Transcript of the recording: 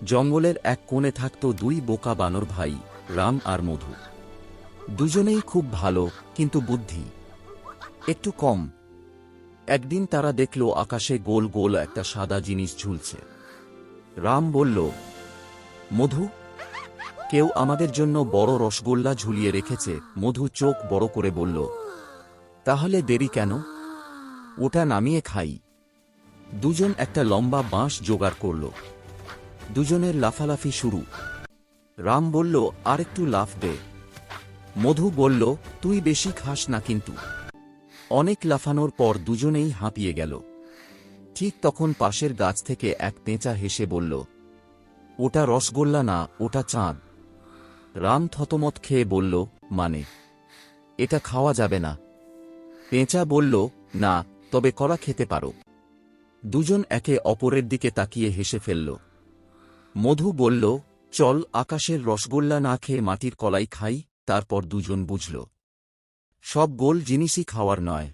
জঙ্গলের এক কোণে থাকত দুই বোকা বানর ভাই, রাম আর মধু। দুজনেই খুব ভালো, কিন্তু বুদ্ধি একটু কম। একদিন তারা দেখল আকাশে গোল গোল একটা সাদা জিনিস ঝুলছে। রাম বলল, মধু, কেউ আমাদের জন্য বড় রসগোল্লা ঝুলিয়ে রেখেছে। মধু চোখ বড় করে বলল, তাহলে দেরি কেন? ওটা নামিয়ে খাই। দুজন একটা লম্বা বাঁশ জোগাড় করল। দুজনের লাফালাফি শুরু। রাম বলল, আরেকটু লাফ দে। মধু বলল, তুই বেশি খাস না কিন্তু। অনেক লাফানোর পর দুজনেই হাঁপিয়ে গেল। ঠিক তখন পাশের গাছ থেকে এক পেঁচা হেসে বলল, ওটা রসগোল্লা না, ওটা চাঁদ। রাম থতমত খেয়ে বলল, মানে? এটা খাওয়া যাবে না। পেঁচা বলল, না, তবে কলা খেতে পারো। দুজন একে অপরের দিকে তাকিয়ে হেসে ফেলল। মধু বলল, চল আকাশের রসগোল্লা না খেয়ে মাটির কলাই খাই। তারপর দুজন বুঝল, সব গোল জিনিসই খাওয়ার নয়।